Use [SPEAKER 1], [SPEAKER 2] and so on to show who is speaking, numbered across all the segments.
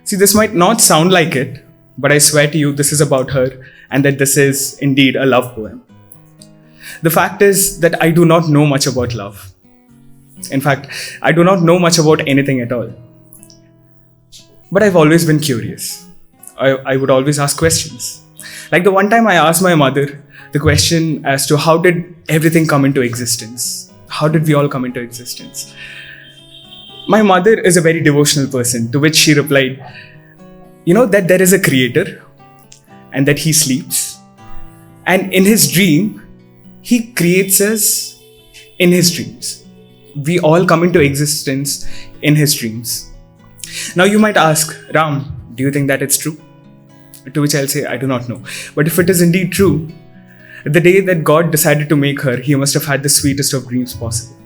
[SPEAKER 1] See, this might not sound like it, but I swear to you, this is about her and that this is indeed a love poem. The fact is that I do not know much about love. In fact, I do not know much about anything at all. But I've always been curious. I would always ask questions. Like the one time I asked my mother the question as to how did everything come into existence? How did we all come into existence? My mother is a very devotional person, to which she replied, that there is a creator and that he sleeps. And in his dream, he creates us in his dreams. We all come into existence in his dreams. Now you might ask, Ram, do you think that it's true? To which I'll say, I do not know. But if it is indeed true, the day that God decided to make her, he must have had the sweetest of dreams possible.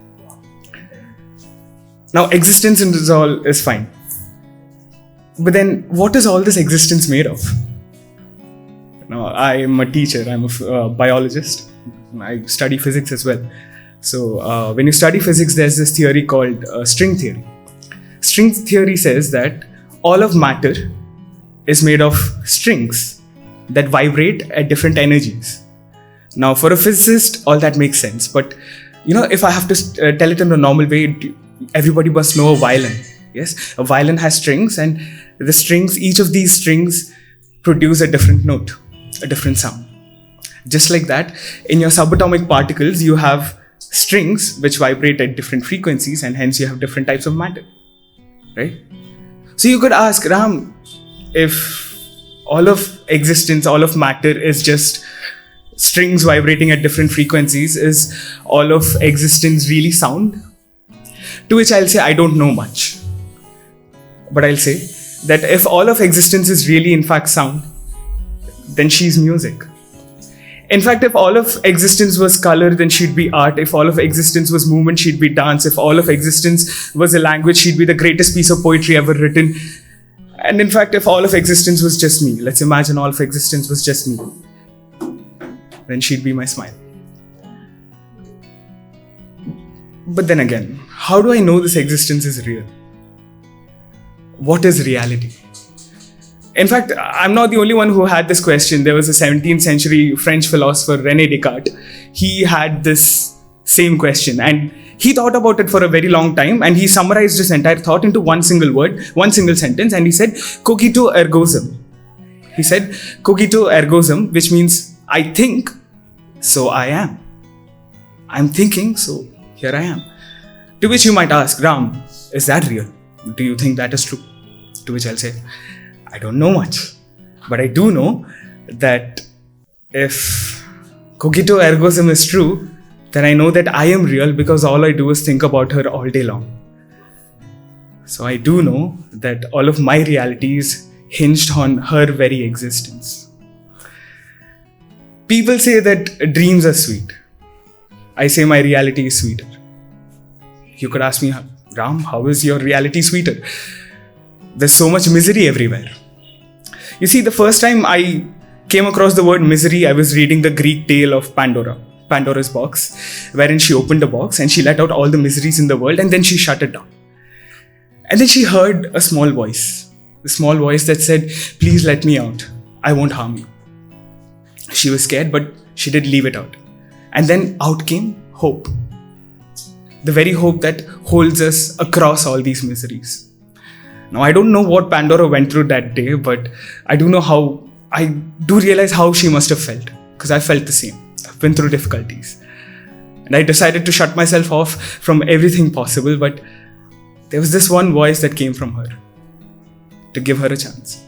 [SPEAKER 1] Now, existence in this all is fine. But then, what is all this existence made of? Now, I am a teacher, I'm a biologist. I study physics as well. So, when you study physics, there's this theory called string theory. String theory says that all of matter is made of strings that vibrate at different energies. Now, for a physicist, all that makes sense. But, if I have to tell it in a normal way, everybody must know a violin. Yes, a violin has strings, and the strings, each of these strings produce a different note, a different sound. Just like that, in your subatomic particles, you have strings which vibrate at different frequencies, and hence you have different types of matter. Right? So you could ask, Ram, if all of existence, all of matter is just strings vibrating at different frequencies, is all of existence really sound? To which I'll say, I don't know much. But I'll say that if all of existence is really in fact sound, then she's music. In fact, if all of existence was color, then she'd be art. If all of existence was movement, she'd be dance. If all of existence was a language, she'd be the greatest piece of poetry ever written. And in fact, if all of existence was just me, let's imagine all of existence was just me, then she'd be my smile. But then again, how do I know this existence is real? What is reality? In fact, I'm not the only one who had this question. There was a 17th century French philosopher, René Descartes. He had this same question and he thought about it for a very long time, and he summarized his entire thought into one single word, one single sentence, and he said, cogito ergo sum. He said, cogito ergo sum, which means I think, so I am. I'm thinking, so here I am. To which you might ask, Ram, is that real? Do you think that is true? To which I'll say, I don't know much, but I do know that if cogito ergo sum is true, then I know that I am real because all I do is think about her all day long. So I do know that all of my reality is hinged on her very existence. People say that dreams are sweet. I say my reality is sweeter. You could ask me, Ram, how is your reality sweeter? There's so much misery everywhere. You see, the first time I came across the word misery, I was reading the Greek tale of Pandora's box, wherein she opened a box and she let out all the miseries in the world and then she shut it down. And then she heard a small voice that said, please let me out. I won't harm you. She was scared, but she did leave it out. And then out came hope. The very hope that holds us across all these miseries. Now, I don't know what Pandora went through that day, but I do realize how she must have felt, because I felt the same. I've been through difficulties. And I decided to shut myself off from everything possible, but there was this one voice that came from her to give her a chance.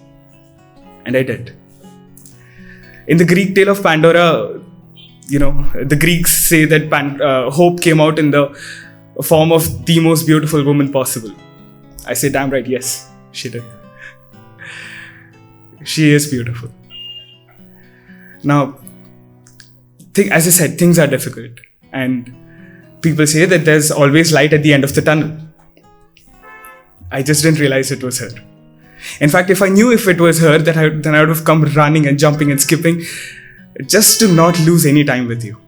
[SPEAKER 1] And I did. In the Greek tale of Pandora, the Greeks say that hope came out in the form of the most beautiful woman possible. I say, damn right, yes, she did. She is beautiful. Now, as I said, things are difficult. And people say that there's always light at the end of the tunnel. I just didn't realize it was her. In fact, if I knew if it was her, then I would have come running and jumping and skipping just to not lose any time with you.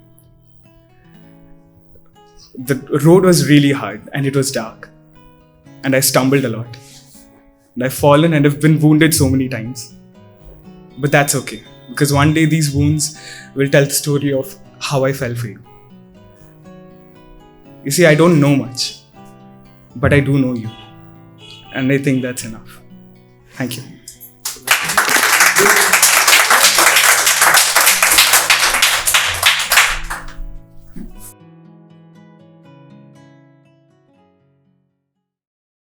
[SPEAKER 1] The road was really hard and it was dark. And I stumbled a lot. And I've fallen and I've been wounded so many times. But that's okay, because one day these wounds will tell the story of how I fell for you. You see, I don't know much, but I do know you. And I think that's enough. Thank you.